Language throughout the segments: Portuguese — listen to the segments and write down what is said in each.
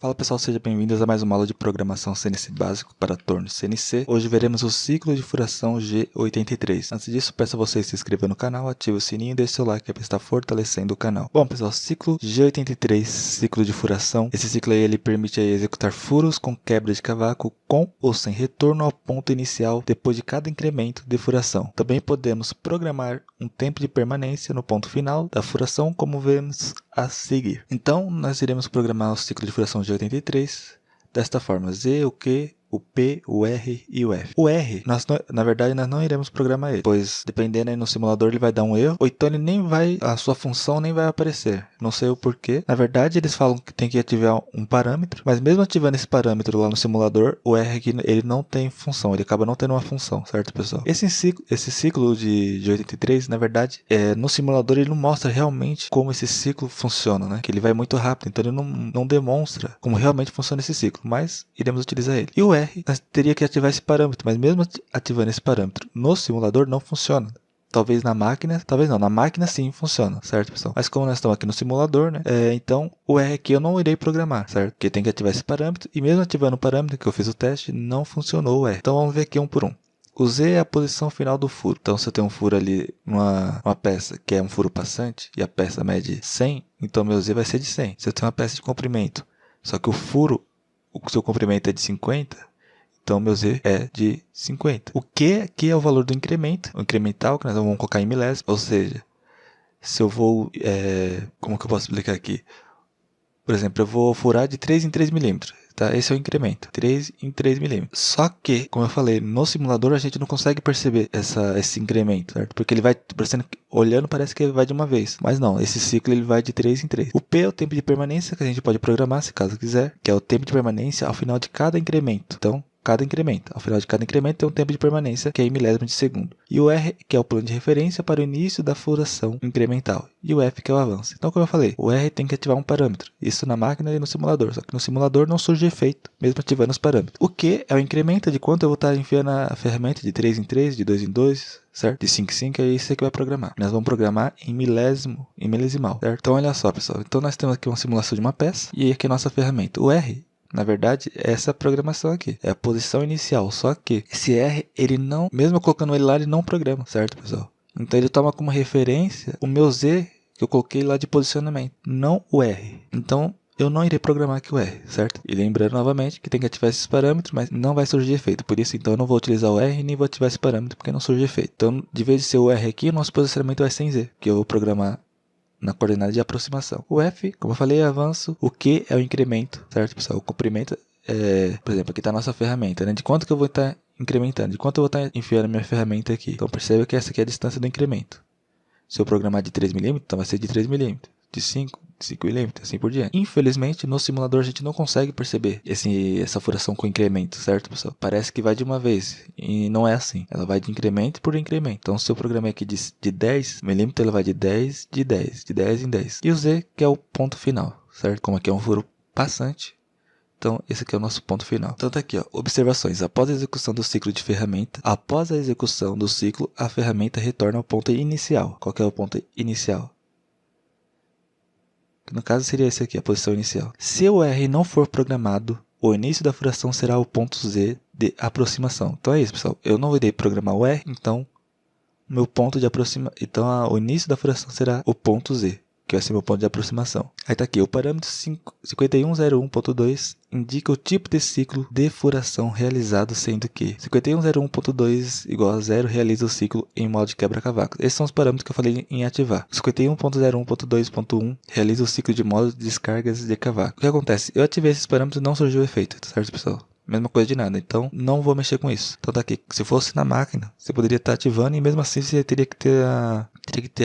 Fala pessoal, sejam bem-vindos a mais uma aula de programação CNC básico para torno CNC. Hoje veremos o ciclo de furação G83. Antes disso, peço a vocês se inscrevam no canal, ative o sininho e deixe seu like para estar fortalecendo o canal. Bom pessoal, ciclo G83, ciclo de furação. Esse ciclo aí ele permite aí executar furos com quebra de cavaco com ou sem retorno ao ponto inicial depois de cada incremento de furação. Também podemos programar um tempo de permanência no ponto final da furação, como vemos a seguir. Então, nós iremos programar o ciclo de furação G83 desta forma: Z, o Q, o P, o R e o F. O R, na verdade, nós não iremos programar ele, pois dependendo aí no simulador ele vai dar um erro, ou então ele nem vai, a sua função nem vai aparecer. Não sei o porquê. Na verdade, eles falam que tem que ativar um parâmetro, mas mesmo ativando esse parâmetro lá no simulador, o R aqui ele não tem função, ele acaba não tendo uma função, certo pessoal? Esse ciclo de 83, na verdade, no simulador ele não mostra realmente como esse ciclo funciona, né? Que ele vai muito rápido, então ele não demonstra como realmente funciona esse ciclo, mas iremos utilizar ele. E o R, nós teria que ativar esse parâmetro, mas mesmo ativando esse parâmetro no simulador não funciona. Talvez na máquina, talvez não, na máquina sim funciona, certo pessoal? Mas como nós estamos aqui no simulador, né? Então o R aqui eu não irei programar, certo? Porque tem que ativar esse parâmetro, e mesmo ativando o parâmetro que eu fiz o teste, não funcionou o R. Então vamos ver aqui um por um. O Z é a posição final do furo. Então se eu tenho um furo ali, uma peça que é um furo passante, e a peça mede 100, então meu Z vai ser de 100. Se eu tenho uma peça de comprimento, só que o seu comprimento é de 50, então, meu Z é de 50. O Q aqui é o valor do incremento, o incremental, que nós vamos colocar em milésimo. Ou seja, se eu vou... como que eu posso explicar aqui? Por exemplo, eu vou furar de 3 em 3 milímetros. Tá? Esse é o incremento, 3 em 3 milímetros. Só que, como eu falei, no simulador a gente não consegue perceber esse incremento, certo? Porque ele vai, olhando parece que ele vai de uma vez. Mas não, esse ciclo ele vai de 3 em 3. O P é o tempo de permanência que a gente pode programar, se caso quiser, que é o tempo de permanência ao final de cada incremento. Então, cada incremento. Ao final de cada incremento tem um tempo de permanência que é em milésimo de segundo. E o R, que é o plano de referência para o início da furação incremental. E o F, que é o avanço. Então, como eu falei, o R tem que ativar um parâmetro. Isso na máquina e no simulador. Só que no simulador não surge efeito, mesmo ativando os parâmetros. O Q é o incremento de quanto eu vou estar enfiando a ferramenta de 3 em 3, de 2 em 2, certo? De 5 em 5, é isso que vai programar. Nós vamos programar em milesimal, certo? Então, olha só, pessoal. Então, nós temos aqui uma simulação de uma peça e aqui a nossa ferramenta. O R, na verdade, é essa programação aqui. É a posição inicial. Só que esse R, ele não... Mesmo colocando ele lá, ele não programa, certo, pessoal? Então, ele toma como referência o meu Z, que eu coloquei lá de posicionamento, não o R. Então, eu não irei programar aqui o R, certo? E lembrando novamente que tem que ativar esses parâmetros, mas não vai surgir efeito. Por isso, então, eu não vou utilizar o R nem vou ativar esse parâmetro, porque não surge efeito. Então, de vez de ser o R aqui, o nosso posicionamento vai ser em Z, que eu vou programar na coordenada de aproximação. O F, como eu falei, é avanço. O Q é o incremento, certo, pessoal? O comprimento por exemplo, aqui está a nossa ferramenta, né? De quanto que eu vou estar incrementando, de quanto eu vou estar enfiando a minha ferramenta aqui. Então, perceba que essa aqui é a distância do incremento. Se eu programar de 3 milímetros, então vai ser de 3 milímetros. De 5 milímetros, assim por diante. Infelizmente, no simulador a gente não consegue perceber essa furação com incremento, certo, pessoal? Parece que vai de uma vez, e não é assim. Ela vai de incremento por incremento. Então, se eu programar aqui de 10 milímetros, ela vai de 10 em 10. E o Z, que é o ponto final, certo? Como aqui é um furo passante, então esse aqui é o nosso ponto final. Então tá aqui, ó, observações. Após a execução do ciclo de ferramenta, após a execução do ciclo, a ferramenta retorna ao ponto inicial. Qual que é o ponto inicial? No caso seria esse aqui, a posição inicial. Se o R não for programado, o início da furação será o ponto Z de aproximação. Então é isso, pessoal. Eu não irei programar o R, então meu ponto de aproximação. Então o início da furação será o ponto Z, que vai ser meu ponto de aproximação. Aí tá aqui, o parâmetro 5101.2 indica o tipo de ciclo de furação realizado, sendo que 5101.2 igual a 0 realiza o ciclo em modo de quebra-cavaco. Esses são os parâmetros que eu falei em ativar. 51.01.2.1 realiza o ciclo de modo de descargas de cavaco. O que acontece? Eu ativei esses parâmetros e não surgiu o efeito, certo, pessoal? Mesma coisa de nada, então não vou mexer com isso. Então tá aqui, se fosse na máquina, você poderia estar ativando e mesmo assim você teria que ter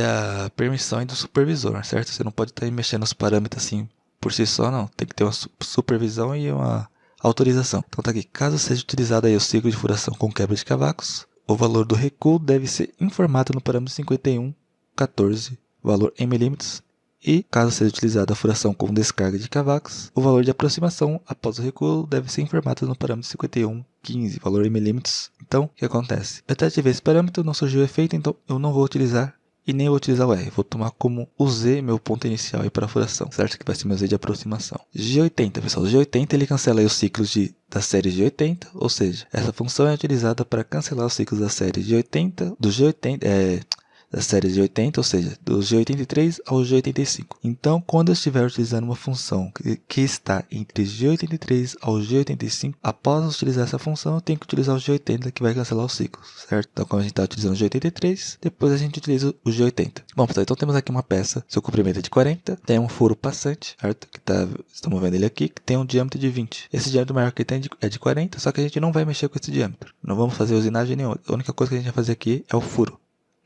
a permissão do supervisor, certo? Você não pode estar mexendo nos parâmetros assim por si só, não. Tem que ter uma supervisão e uma autorização. Então tá aqui, caso seja utilizado aí o ciclo de furação com quebra de cavacos, o valor do recuo deve ser informado no parâmetro 5114, valor em milímetros. E, caso seja utilizada a furação com descarga de cavacos, o valor de aproximação após o recuo deve ser informado no parâmetro 5115, valor em milímetros. Então, o que acontece? Eu até ativei esse parâmetro, não surgiu efeito, então eu não vou utilizar e nem vou utilizar o R. Vou tomar como o Z meu ponto inicial aí para a furação, certo? Que vai ser meu Z de aproximação. G80, pessoal. G80 ele cancela aí os ciclos da série G80, ou seja, essa função é utilizada para cancelar os ciclos da série G80, do G80, da série G80, ou seja, do G83 ao G85. Então, quando eu estiver utilizando uma função que está entre G83 ao G85, após utilizar essa função, eu tenho que utilizar o G80 que vai cancelar os ciclos, certo? Então, como a gente está utilizando o G83, depois a gente utiliza o G80. Bom, pessoal, então temos aqui uma peça, seu comprimento é de 40, tem um furo passante, certo? Estamos vendo ele aqui, que tem um diâmetro de 20. Esse diâmetro maior que tem é de 40, só que a gente não vai mexer com esse diâmetro. Não vamos fazer usinagem nenhuma. A única coisa que a gente vai fazer aqui é o furo.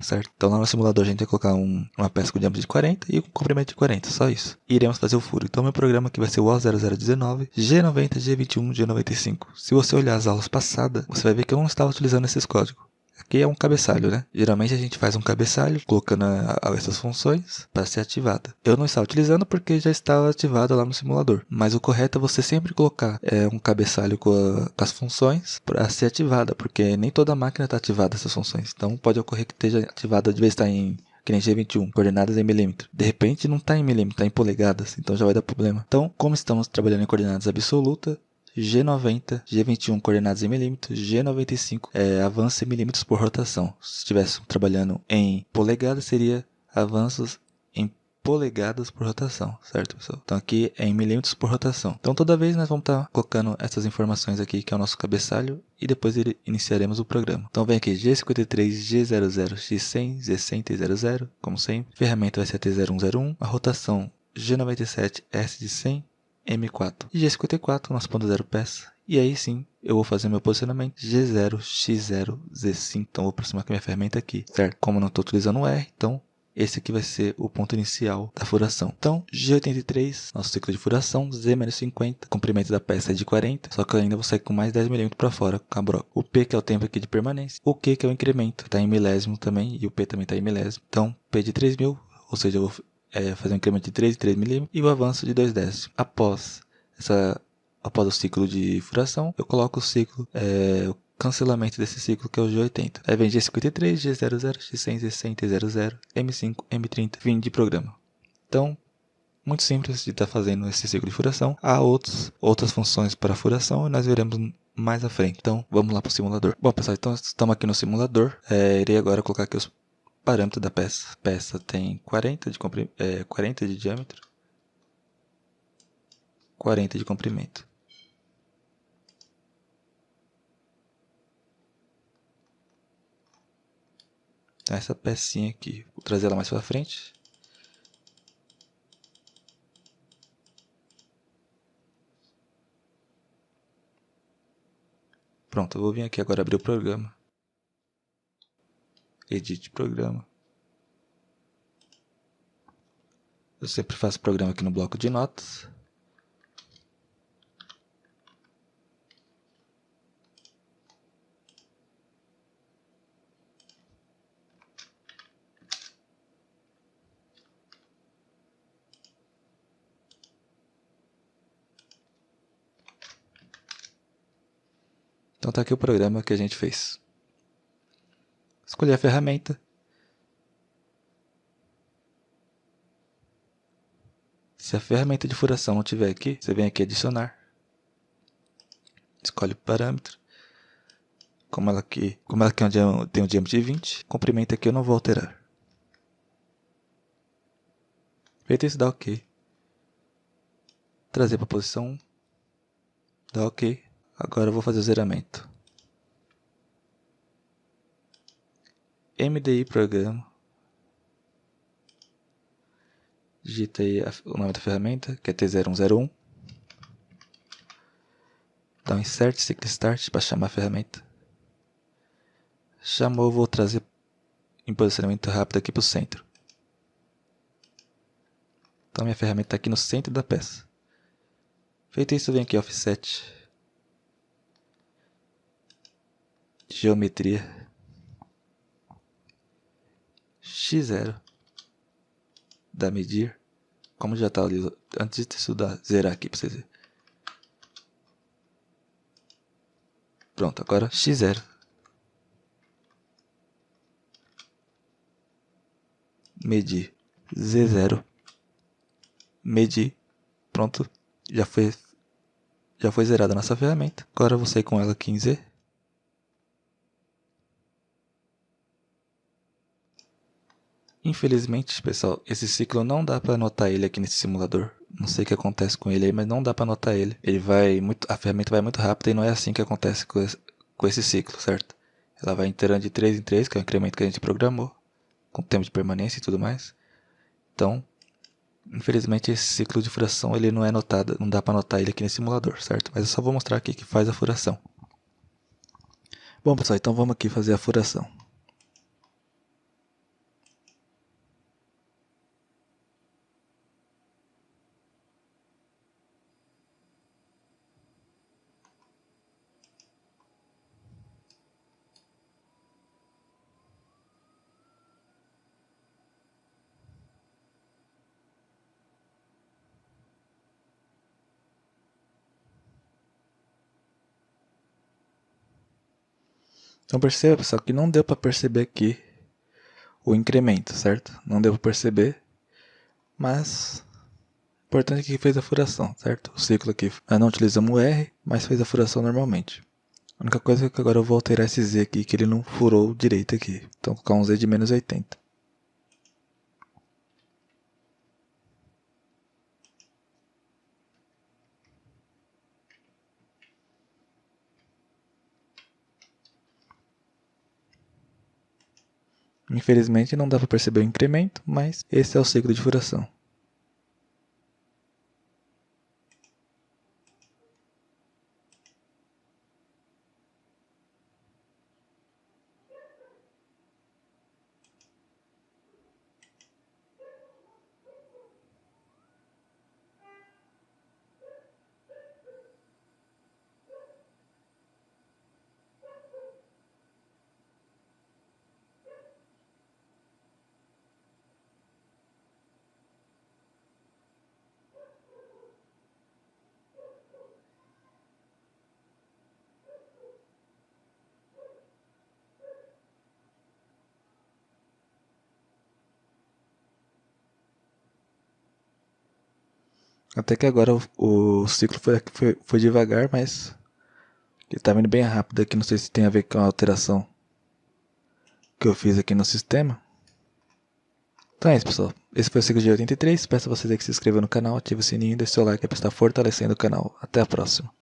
Certo? Então lá no simulador a gente vai colocar uma peça com diâmetro de 40 e com comprimento de 40, só isso. E iremos fazer o furo. Então meu programa aqui vai ser o O0019, G90, G21, G95. Se você olhar as aulas passadas, você vai ver que eu não estava utilizando esses códigos. Aqui é um cabeçalho, né? Geralmente a gente faz um cabeçalho colocando essas funções para ser ativada. Eu não estava utilizando porque já estava ativada lá no simulador. Mas o correto é você sempre colocar um cabeçalho com as funções para ser ativada, porque nem toda máquina está ativada essas funções. Então pode ocorrer que esteja ativada de vez estar que nem G21, coordenadas em milímetro. De repente não está em milímetro, está em polegadas, então já vai dar problema. Então, como estamos trabalhando em coordenadas absolutas, G90, G21 coordenadas em milímetros, G95 avanço em milímetros por rotação. Se estivéssemos trabalhando em polegadas, seria avanços em polegadas por rotação, certo, pessoal? Então aqui é em milímetros por rotação. Então toda vez nós vamos estar colocando essas informações aqui, que é o nosso cabeçalho, e depois iniciaremos o programa. Então vem aqui G53, G00, X100, Z100 e 00, como sempre. Ferramenta vai ser a T0101, a rotação G97, S de 100, M4 e G54, nosso ponto zero peça. E aí sim, eu vou fazer meu posicionamento G0, X0, Z5. Então vou aproximar com a minha ferramenta aqui, certo? Como não estou utilizando o R, então esse aqui vai ser o ponto inicial da furação. Então, G83, nosso ciclo de furação, Z-50, comprimento da peça é de 40, só que eu ainda vou sair com mais 10 mm para fora com a broca. O P que é o tempo aqui de permanência, o Q que é o incremento, está em milésimo também, e o P também está em milésimo. Então, P de 3.000, ou seja, eu vou fazer um incremento de 3 mm e o avanço de 2 décimos. Após o ciclo de furação, eu coloco o cancelamento desse ciclo, que é o G80. Aí vem G53, G00, X100, Z100, T00, M5, M30, fim de programa. Então, muito simples de estar fazendo esse ciclo de furação. Há outras funções para furação e nós veremos mais à frente. Então, vamos lá para o simulador. Bom, pessoal, então estamos aqui no simulador. Irei agora colocar aqui os parâmetros da peça. A peça tem 40 de diâmetro, 40 de comprimento. Então essa pecinha aqui, vou trazer ela mais para frente. Pronto, eu vou vir aqui agora abrir o programa. Edit programa. Eu sempre faço programa aqui no bloco de notas. Então tá aqui o programa que a gente fez. Escolher a ferramenta. Se a ferramenta de furação não tiver aqui, você vem aqui adicionar. Escolhe o parâmetro. Como ela aqui tem um diâmetro de 20, comprimento aqui eu não vou alterar. Feito isso, dá OK. Trazer para a posição 1. Dá OK. Agora eu vou fazer o zeramento. MDI programa. Digita aí o nome da ferramenta, que é T0101. Dá um insert, cycle start para chamar a ferramenta. Chamou, vou trazer em posicionamento rápido aqui para o centro. Então minha ferramenta está aqui no centro da peça. Feito isso, vem aqui offset. Geometria. X0. Da medir. Como já está ali, antes de estudar, zerar aqui para vocês verem. Pronto, agora X0. medir, Z0, medir, pronto, já foi zerada a nossa ferramenta. Agora eu vou sair com ela aqui em Z. Infelizmente, pessoal, esse ciclo não dá para anotar ele aqui nesse simulador. Não sei o que acontece com ele aí, mas não dá para anotar ele. A ferramenta vai muito rápida e não é assim que acontece com esse ciclo, certo? Ela vai inteirando de 3 em 3, que é o incremento que a gente programou, com tempo de permanência e tudo mais. Então, infelizmente esse ciclo de furação ele não é anotado, não dá para anotar ele aqui nesse simulador, certo? Mas eu só vou mostrar aqui que faz a furação. Bom, pessoal, então vamos aqui fazer a furação. Então perceba, pessoal, que não deu para perceber aqui o incremento, certo? Não deu para perceber, mas o importante é que fez a furação, certo? O ciclo aqui, não utilizamos o R, mas fez a furação normalmente. A única coisa é que agora eu vou alterar esse Z aqui, que ele não furou direito aqui. Então vou colocar um Z de menos 80. Infelizmente não dá para perceber o incremento, mas esse é o ciclo de furação. Até que agora o ciclo foi devagar, mas ele está indo bem rápido aqui. Não sei se tem a ver com a alteração que eu fiz aqui no sistema. Então é isso, pessoal. Esse foi o ciclo de 83. Peço a vocês aí que se inscrevam no canal, ative o sininho e deixe seu like para estar fortalecendo o canal. Até a próxima.